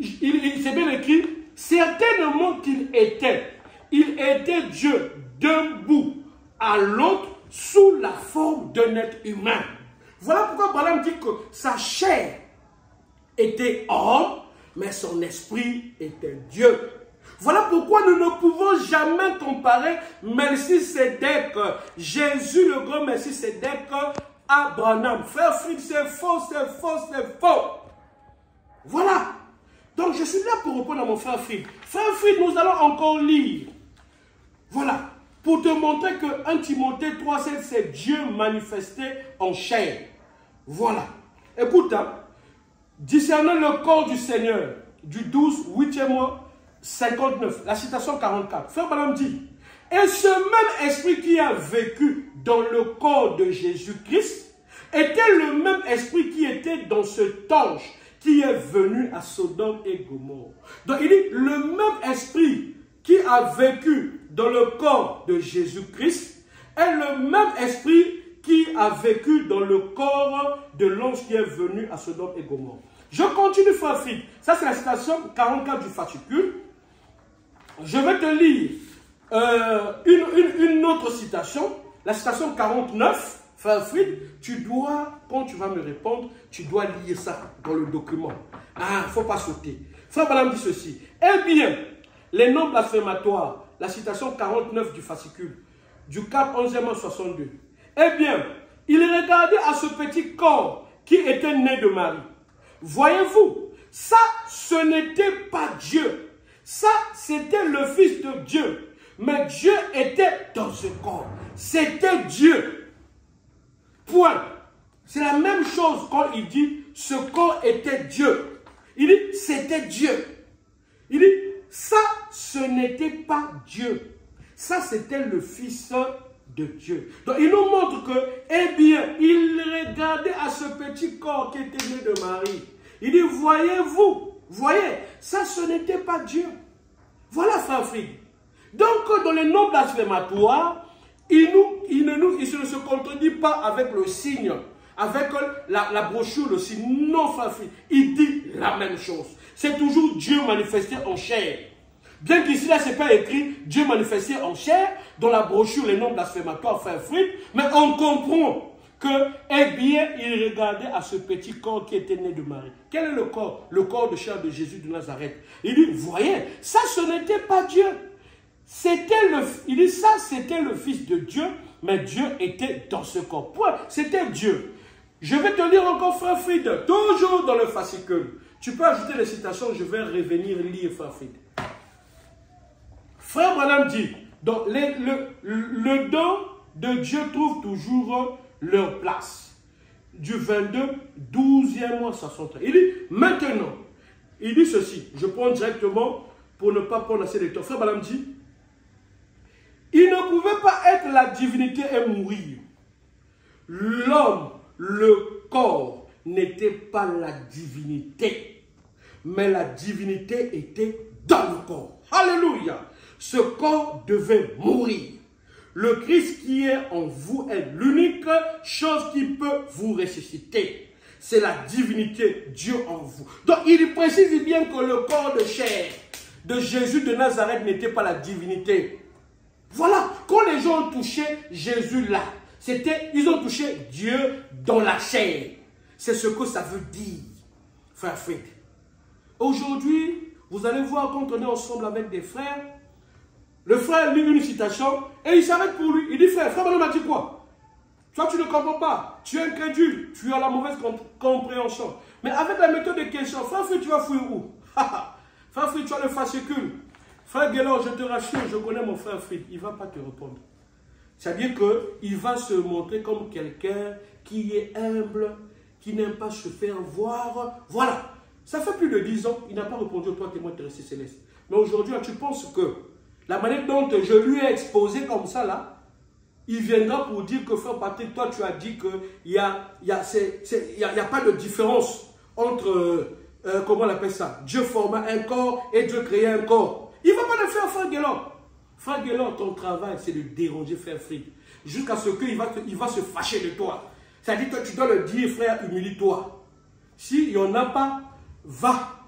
C'est bien écrit, certainement qu'il était. Il était Dieu d'un bout à l'autre sous la forme d'un être humain. Voilà pourquoi Balaam dit que sa chair était homme, mais son esprit était Dieu. Voilà pourquoi nous ne pouvons jamais comparer Melchisédek, Jésus le grand Melchisédek, à Branham. Frère Fried, c'est faux, c'est faux, c'est faux. Voilà. Donc je suis là pour répondre à mon frère Fried. Frère Fried, nous allons encore lire. Voilà. Pour te montrer que 1 Timothée 3,7, c'est Dieu manifesté en chair. Voilà. Écoute, hein, discernez le corps du Seigneur, du 12, 8e mois, 59, la citation 44. Frère Branham dit, et ce même esprit qui a vécu dans le corps de Jésus-Christ était le même esprit qui était dans cet ange qui est venu à Sodome et Gomorrhe. Donc il dit, le même esprit qui a vécu dans le corps de Jésus-Christ est le même esprit qui a vécu dans le corps de l'ange qui est venu à Sodome et Gomorrhe. Je continue, frère Fried. Ça, c'est la citation 44 du fascicule. Je vais te lire une autre citation, la citation 49. Frère Fried, tu dois, quand tu vas me répondre, tu dois lire ça dans le document. Ah, il ne faut pas sauter. Frère Branham dit ceci. Eh bien, les noms blasphématoires, la citation 49 du fascicule, du 4 11e 62. Eh bien, il regardait à ce petit corps qui était né de Marie. Voyez-vous, ça, ce n'était pas Dieu. Ça, c'était le Fils de Dieu. Mais Dieu était dans ce corps. C'était Dieu. Point. C'est la même chose quand il dit, ce corps était Dieu. Il dit, c'était Dieu. Il dit, ça, ce n'était pas Dieu. Ça, c'était le Fils de Dieu. Donc, il nous montre que, eh bien, il regardait à ce petit corps qui était né de Marie. Il dit, voyez-vous, voyez, ça, ce n'était pas Dieu. Voilà, frère Fried. Donc, dans les noms blasphématoires, il ne se contredit pas avec le signe, avec la brochure, le signe. Non, frère Fried, il dit la même chose. C'est toujours Dieu manifesté en chair. Bien qu'ici, là, ce n'est pas écrit Dieu manifesté en chair, dans la brochure, les noms blasphématoires, frère Fried, mais on comprend que, eh bien, il regardait à ce petit corps qui était né de Marie. Quel est le corps? Le corps de chair de Jésus de Nazareth. Il dit, voyez, ça, ce n'était pas Dieu. Il dit, ça, c'était le Fils de Dieu, mais Dieu était dans ce corps. Point. C'était Dieu. Je vais te lire encore, frère Fried, toujours dans le fascicule. Tu peux ajouter les citations, je vais revenir lire, frère Fried. Frère Branham dit, donc le don de Dieu trouve toujours leur place. Du 22, 12e mois 63. Il dit, maintenant, il dit ceci, je prends directement pour ne pas prendre assez de temps. Frère Branham dit, il ne pouvait pas être la divinité et mourir. L'homme, le corps, n'était pas la divinité. Mais la divinité était dans le corps. Alléluia. Ce corps devait mourir. Le Christ qui est en vous est l'unique chose qui peut vous ressusciter. C'est la divinité, Dieu en vous. Donc il précise bien que le corps de chair de Jésus de Nazareth n'était pas la divinité. Voilà, quand les gens ont touché Jésus là, ils ont touché Dieu dans la chair. C'est ce que ça veut dire, frère Fried. Aujourd'hui, vous allez voir quand on est ensemble avec des frères, le frère lit une citation et il s'arrête pour lui. Il dit, frère Branham m'a dit quoi? Toi, tu ne comprends pas. Tu es incrédule. Tu as la mauvaise compréhension. Mais avec la méthode de question, frère Fried, tu vas fouiller où? Frère Fried, tu as le fascicule. Frère Guélor, je te rassure, je connais mon frère Fried. Il ne va pas te répondre. C'est-à-dire qu'il va se montrer comme quelqu'un qui est humble, qui n'aime pas se faire voir. Voilà. Ça fait plus de 10 ans, il n'a pas répondu au toi témoin terrestre céleste. Mais aujourd'hui, tu penses que la manière dont je lui ai exposé comme ça, là, il viendra pour dire que, frère Patrick, toi, tu as dit qu'il n'y a pas de différence entre, comment on appelle ça, Dieu forma un corps et Dieu créa un corps. Il ne va pas le faire, frère Guélor. Frère Guélor, ton travail, c'est de déranger frère Fried. Jusqu'à ce qu'il va se fâcher de toi. C'est-à-dire que tu dois le dire, frère, humilie-toi. S'il n'y en a pas, va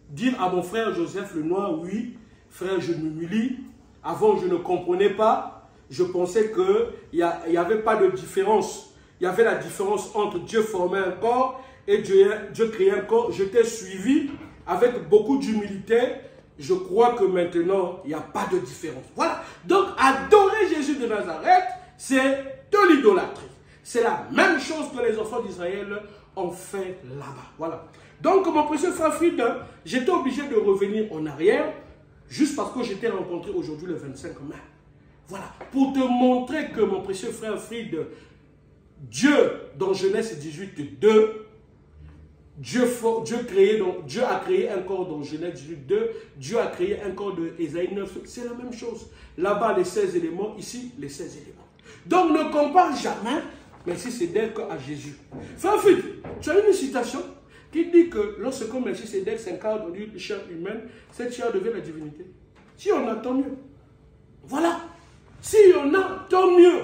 dire à mon frère Joseph Lenoir, oui, frère, je m'humilie. Avant, je ne comprenais pas. Je pensais qu'il n'y avait pas de différence. Il y avait la différence entre Dieu formait un corps et Dieu créait un corps. Je t'ai suivi avec beaucoup d'humilité. Je crois que maintenant, il n'y a pas de différence. Voilà. Donc, adorer Jésus de Nazareth, c'est de l'idolâtrie. C'est la même chose que les enfants d'Israël ont fait là-bas. Voilà. Donc, mon précieux frère Fried, j'étais obligé de revenir en arrière, juste parce que j'étais rencontré aujourd'hui le 25 mai. Voilà. Pour te montrer que, mon précieux frère Fried, Dieu, dans Genèse 18, 2, Dieu a créé un corps dans Genèse 18, 2, Dieu a créé un corps de Ésaïe 9, c'est la même chose. Là-bas, les 16 éléments, ici, les 16 éléments. Donc, ne compare jamais Melchisédek à Jésus. Frère Fried, tu as une citation qui dit que lorsque Melchisédek s'incarne dans une chair humaine, cette chair devient la divinité. Si on a, tant mieux. Voilà. Si on a, tant mieux.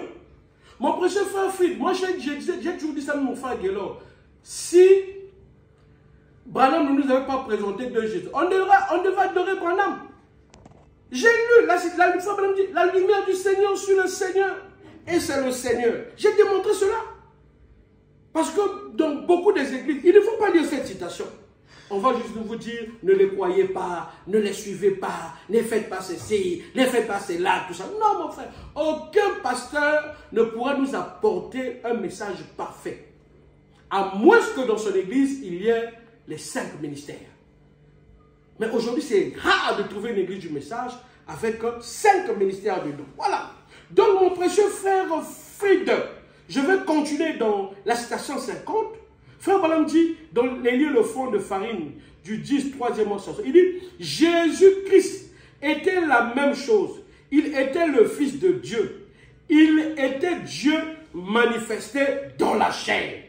Mon précieux frère Fried, moi j'ai toujours dit ça à mon frère Guélor. Si Branham ne nous avait pas présenté de Jésus, on devrait adorer Branham. J'ai lu, la lumière du Seigneur sur le Seigneur. Et c'est le Seigneur. J'ai démontré cela. Parce que dans beaucoup des églises, il ne faut pas lire cette citation. On va juste vous dire, ne les croyez pas, ne les suivez pas, ne faites pas ceci, ne faites pas cela, tout ça. Non, mon frère, aucun pasteur ne pourra nous apporter un message parfait. À moins que dans son église, il y ait les 5 ministères. Mais aujourd'hui, c'est rare de trouver une église du message avec 5 ministères dedans. Voilà. Donc, mon précieux frère Fried, je vais continuer dans la citation 50. Frère Branham dit, dans les lieux le fond de farine du 10, 3e mois, il dit, Jésus-Christ était la même chose. Il était le Fils de Dieu. Il était Dieu manifesté dans la chair.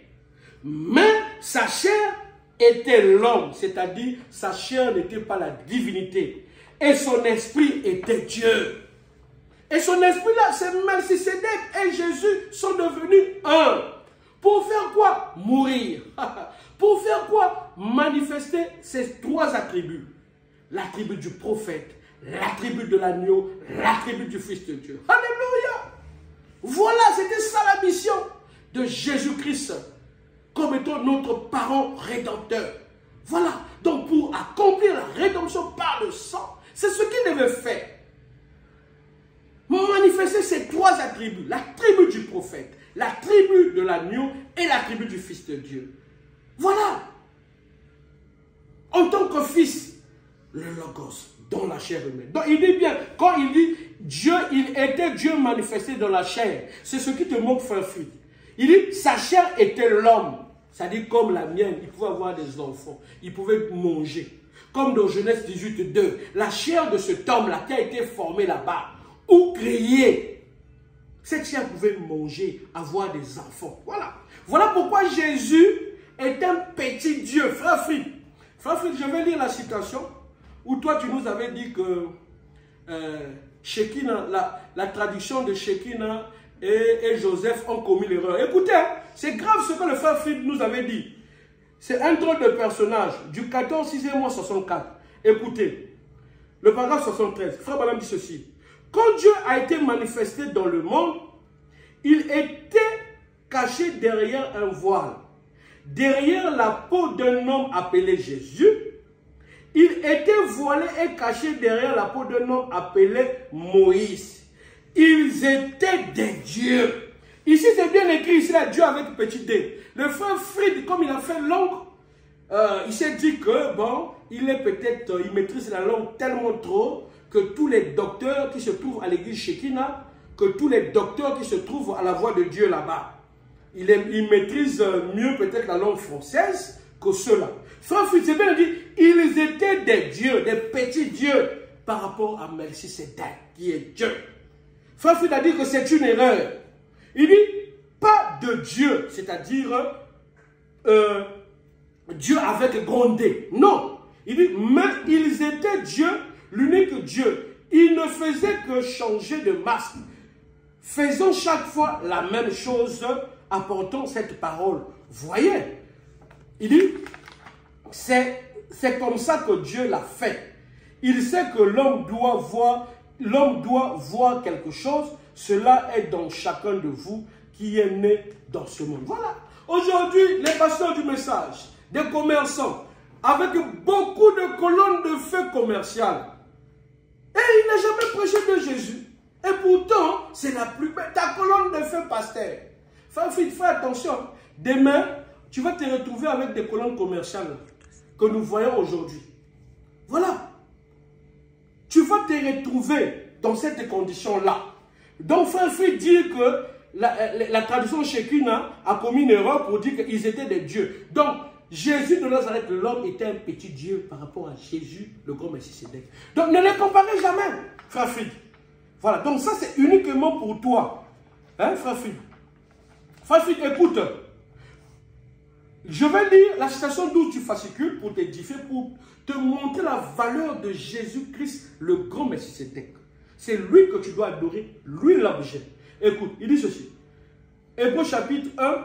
Mais sa chair était l'homme, c'est-à-dire sa chair n'était pas la divinité. Et son esprit était Dieu. Et son esprit-là, c'est Melchisédek et Jésus sont devenus un. Pour faire quoi? Mourir. Pour faire quoi? Manifester ces 3 attributs. L'attribut du prophète, l'attribut de l'agneau, l'attribut du Fils de Dieu. Alléluia! Voilà, c'était ça la mission de Jésus-Christ comme étant notre parent rédempteur. Voilà, donc pour accomplir la rédemption par le sang, c'est ce qu'il devait faire. Manifester ces 3 attributs, l'attribut du prophète, l'attribut de l'agneau et l'attribut du Fils de Dieu. Voilà. En tant que fils, le Logos, dans la chair humaine. Donc il dit bien, quand il dit Dieu, il était Dieu manifesté dans la chair, c'est ce qui te manque, frère Fried. Il dit, sa chair était l'homme. C'est-à-dire comme la mienne, il pouvait avoir des enfants, il pouvait manger. Comme dans Genèse 18, 2, la chair de cet homme-là qui a été formé là-bas, ou créé, cette chair pouvait manger, avoir des enfants. Voilà. Voilà pourquoi Jésus est un petit Dieu. Frère Fried, je vais lire la citation où toi tu nous avais dit que Shekinah, la traduction de Shekinah et Joseph ont commis l'erreur. Écoutez, c'est grave ce que le frère Fried nous avait dit. C'est un drôle de personnage du 14, 6e mois 64. Écoutez, le paragraphe 73, frère Branham dit ceci. Quand Dieu a été manifesté dans le monde, il était caché derrière un voile. Derrière la peau d'un homme appelé Jésus, il était voilé et caché derrière la peau d'un homme appelé Moïse. Ils étaient des dieux. Ici, c'est bien écrit, ici, là, Dieu avec petit d. Le frère Fried, comme il a fait langue, il s'est dit que, bon, il maîtrise la langue tellement trop que tous les docteurs qui se trouvent à l'église Shekinah, que tous les docteurs qui se trouvent à la voix de Dieu là-bas, il maîtrise mieux peut-être la langue française que ceux-là. Frère Fried, c'est bien dit, ils étaient des dieux, des petits dieux, par rapport à Melchisédek, qui est Dieu. Frère Fried a dit que c'est une erreur. Il dit, pas de Dieu, c'est-à-dire Dieu avec grand D. Non. Il dit, mais ils étaient Dieu, l'unique Dieu. Ils ne faisaient que changer de masque, faisant chaque fois la même chose apportant cette parole voyait. Il dit, c'est comme ça que Dieu l'a fait. Il sait que l'homme doit voir quelque chose. Cela est dans chacun de vous qui est né dans ce monde. Voilà. Aujourd'hui, les pasteurs du message, des commerçants, avec beaucoup de colonnes de feu commerciales. Et il n'a jamais prêché de Jésus. Et pourtant, c'est la plus belle. Ta colonne de feu, pasteur. Fais attention. Demain, tu vas te retrouver avec des colonnes commerciales que nous voyons aujourd'hui. Voilà. Tu vas te retrouver dans cette condition-là. Donc, frère, dire que la tradition chékina a commis une erreur pour dire qu'ils étaient des dieux. Donc, Jésus de Nazareth, l'homme était un petit Dieu par rapport à Jésus, le grand Melchisédek. Donc, ne les comparez jamais, frère Frid. Voilà, donc ça, c'est uniquement pour toi. Hein, frère Frid? Frère Frid, écoute. Je vais lire la citation 12 du fascicule pour t'édifier, pour te montrer la valeur de Jésus-Christ, le grand Melchisédek. C'est lui que tu dois adorer, lui l'objet. Écoute, il dit ceci. Hébreux chapitre 1,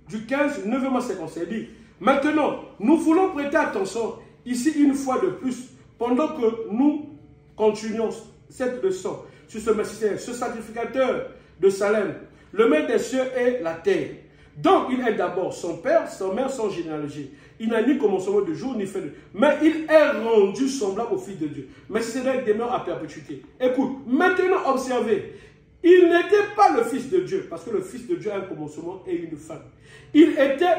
du 15, 9 à 57, il dit, maintenant, nous voulons prêter attention ici une fois de plus, pendant que nous continuons cette leçon sur ce Melchisédek, ce sacrificateur de Salem, le maître des cieux et la terre. Donc, il est d'abord son père, son mère, son généalogie. Il n'a ni commencement de jour, ni fin de... Mais il est rendu semblable au Fils de Dieu. Melchisédek demeure à perpétuité. Écoute, maintenant observez. Il n'était pas le Fils de Dieu, parce que le Fils de Dieu a un commencement et une fin. Il était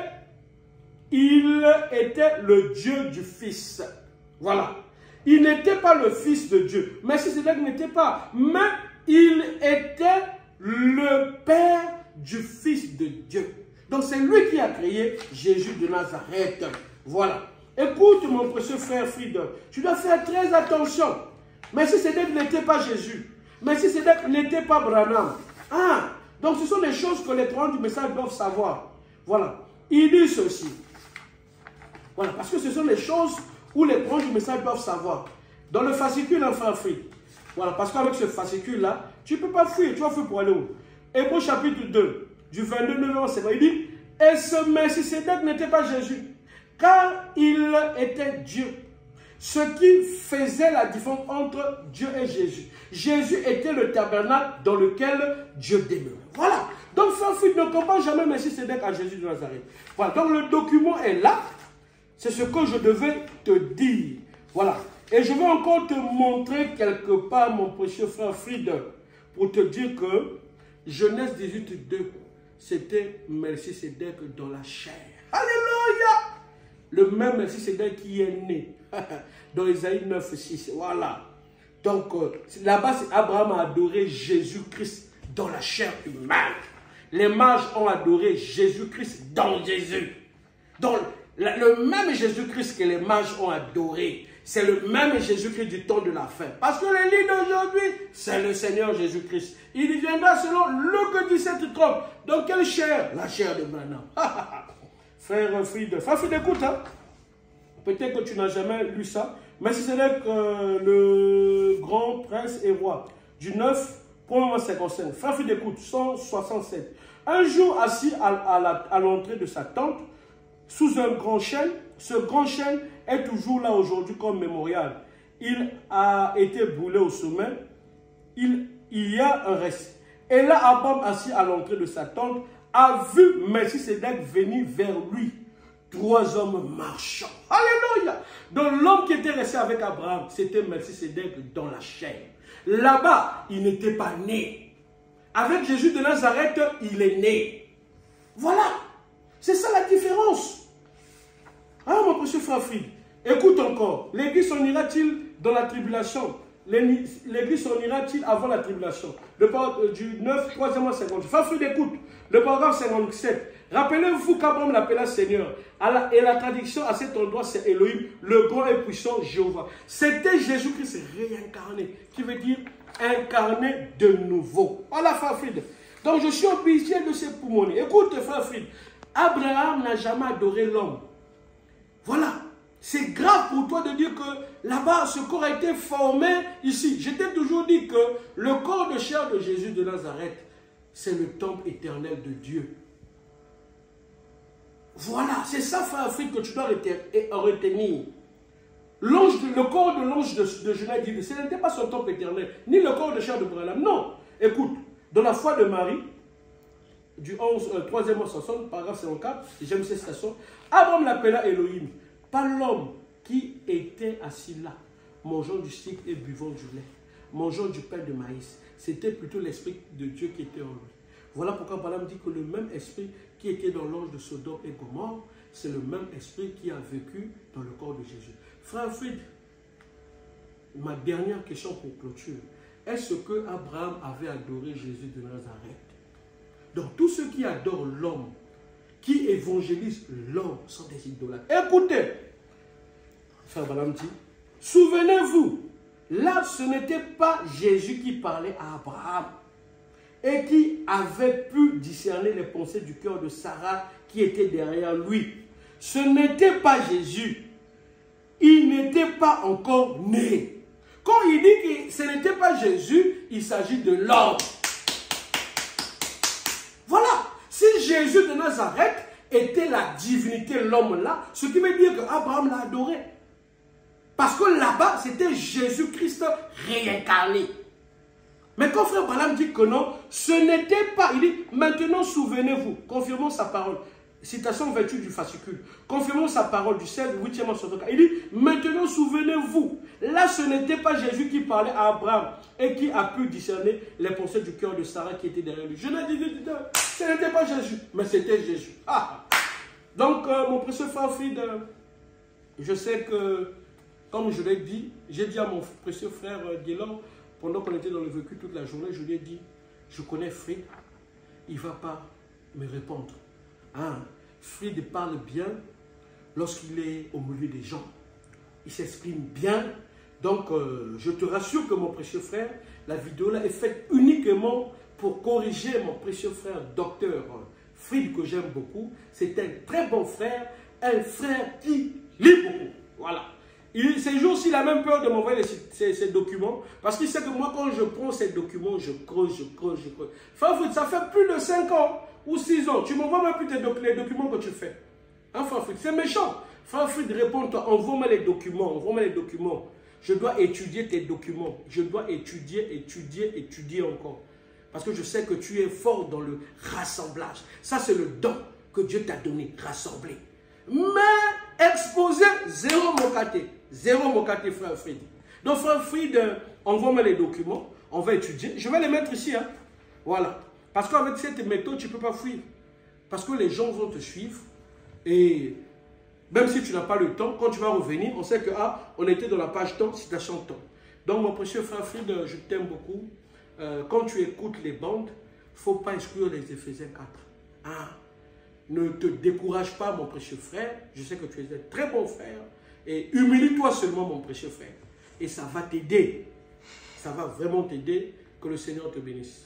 le Dieu du Fils. Voilà. Il n'était pas le Fils de Dieu. Melchisédek n'était pas. Mais il était le Père du Fils de Dieu. Donc c'est lui qui a créé Jésus de Nazareth. Voilà. Écoute mon précieux frère Fried, tu dois faire très attention. Melchisédek n'était pas Jésus. Melchisédek n'était pas Branham. Ah, donc ce sont des choses que les croyants du message doivent savoir. Voilà. Il dit ceci. Voilà, parce que ce sont les choses où les croyants du message doivent savoir. Dans le fascicule, frère Fried. Voilà, parce qu'avec ce fascicule-là, tu ne peux pas fuir. Tu vas fuir pour aller où? Hébreux chapitre 2. Du 22 novembre, c'est vrai, il dit, et ce Melchisédek n'était pas Jésus, car il était Dieu. Ce qui faisait la différence entre Dieu et Jésus. Jésus était le tabernacle dans lequel Dieu demeurait. Voilà. Donc, frère Frid, ne compare jamais Melchisédek à Jésus de Nazareth. Voilà. Donc, le document est là. C'est ce que je devais te dire. Voilà. Et je vais encore te montrer quelque part, mon précieux frère Frid, pour te dire que Genèse 18, 2. C'était Melchisédek dans la chair. Alléluia! Le même Melchisédek qui est né. Dans Isaïe 9, 6. Voilà. Donc, là-bas, Abraham a adoré Jésus-Christ dans la chair humaine. Les mages ont adoré Jésus-Christ dans Jésus. Donc, le même Jésus-Christ que les mages ont adoré, c'est le même Jésus-Christ du temps de la fin. Parce que l'Élie d'aujourd'hui, c'est le Seigneur Jésus-Christ. Il viendra selon Luc 17, 30. Donc, quelle chair? La chair de Branham. Frère Fried, écoute, hein? Peut-être que tu n'as jamais lu ça. Mais si c'est le grand prince et roi du 9, 55. Frère Fried, écoute, 167. Un jour, assis à l'entrée de sa tente, sous un grand chêne, ce grand chêne est toujours là aujourd'hui comme mémorial. Il a été brûlé au sommet. Il y a un reste. Et là, Abraham, assis à l'entrée de sa tente, a vu Melchisédek venir vers lui. 3 hommes marchant. Alléluia! Donc l'homme qui était resté avec Abraham, c'était Melchisédek dans la chair. Là-bas, il n'était pas né. Avec Jésus de Nazareth, il est né. Voilà. C'est ça la différence. Ah, mon précieux frère Fried, écoute encore. L'église s'en ira-t-il dans la tribulation? L'église s'en ira-t-il avant la tribulation? Le paragraphe du 9, 3e 50. Frère Fried, écoute. Le paragraphe 57. Rappelez-vous qu'Abraham l'appela Seigneur. Et la traduction à cet endroit, c'est Elohim, le grand et puissant Jéhovah. C'était Jésus-Christ réincarné, qui veut dire incarné de nouveau. Voilà, frère Fried. Donc, je suis obligé de ces poumons. Écoute, frère Fried. Abraham n'a jamais adoré l'homme. Voilà. C'est grave pour toi de dire que là-bas, ce corps a été formé ici. Je t'ai toujours dit que le corps de chair de Jésus de Nazareth, c'est le temple éternel de Dieu. Voilà, c'est ça, frère Afrique, que tu dois retenir. Le corps de l'ange de Genèse dit, ce n'était pas son temple éternel, ni le corps de chair de Branham. Non. Écoute, dans la foi de Marie, du 3e mois 60, paragraphe 54, j'aime ces citations, Abraham l'appela Elohim, pas l'homme qui était assis là, mangeant du sucre et buvant du lait, mangeant du pain de maïs. C'était plutôt l'esprit de Dieu qui était en lui. Voilà pourquoi Balaam dit que le même esprit qui était dans l'ange de Sodome et Gomorrhe, c'est le même esprit qui a vécu dans le corps de Jésus. Frère Fred, ma dernière question pour clôture. Est-ce que Abraham avait adoré Jésus de Nazareth? Donc tous ceux qui adorent l'homme, qui évangélisent l'homme, sont des idolâtres. Écoutez, frère Balaam dit, souvenez-vous, là ce n'était pas Jésus qui parlait à Abraham et qui avait pu discerner les pensées du cœur de Sarah qui était derrière lui. Ce n'était pas Jésus. Il n'était pas encore né. Quand il dit que ce n'était pas Jésus, il s'agit de l'homme. Voilà. Si Jésus de Nazareth était la divinité, l'homme là, ce qui veut dire qu'Abraham l'a adoré. Parce que là-bas, c'était Jésus-Christ réincarné. Mais quand frère Balaam dit que non, ce n'était pas, il dit, maintenant souvenez-vous, confirmons sa parole. Citation 28 du fascicule. Confirmons sa parole du 16, 8e en 64. Il dit, maintenant souvenez-vous, là ce n'était pas Jésus qui parlait à Abraham et qui a pu discerner les pensées du cœur de Sarah qui était derrière lui. Je n'ai dit, ce n'était pas Jésus, mais c'était Jésus. Ah. Donc, mon précieux frère Fried, je sais que, comme je l'ai dit, j'ai dit à mon précieux frère Guélan, pendant qu'on était dans le vécu toute la journée, je lui ai dit, je connais Fried, il ne va pas me répondre. Hein? Fried parle bien lorsqu'il est au milieu des gens. Il s'exprime bien. Donc, je te rassure que mon précieux frère, la vidéo là est faite uniquement pour corriger mon précieux frère, docteur Fried, que j'aime beaucoup. C'est un très bon frère, un frère qui lit beaucoup. Voilà. Ces jours-ci, il a même peur de m'envoyer ces documents. Parce qu'il sait que moi, quand je prends ces documents, je creuse, je creuse, je creuse. Frère Fried, ça fait plus de 5 ans ou 6 ans. Tu m'envoies même plus les documents que tu fais. Hein, frère Fried, c'est méchant. Frère Fried, réponds-toi, envoie-moi les documents, envoie-moi les documents. Je dois étudier tes documents. Je dois étudier, étudier, étudier encore. Parce que je sais que tu es fort dans le rassemblage. Ça, c'est le don que Dieu t'a donné, rassembler. Mais exposer, zéro mokaté. Zéro mokaté, frère Fried. Donc, frère Fried, envoie-moi les documents. On va étudier. Je vais les mettre ici. Hein. Voilà. Parce qu'avec cette méthode, tu ne peux pas fuir. Parce que les gens vont te suivre. Et même si tu n'as pas le temps, quand tu vas revenir, on sait que on était dans la page temps, citation temps. Donc, mon précieux frère Fried, je t'aime beaucoup. Quand tu écoutes les bandes, il ne faut pas exclure les Éphésiens 4. Hein? Ne te décourage pas, mon précieux frère. Je sais que tu es un très bon frère. Et humilie-toi seulement, mon précieux frère. Et ça va t'aider. Ça va vraiment t'aider. Que le Seigneur te bénisse.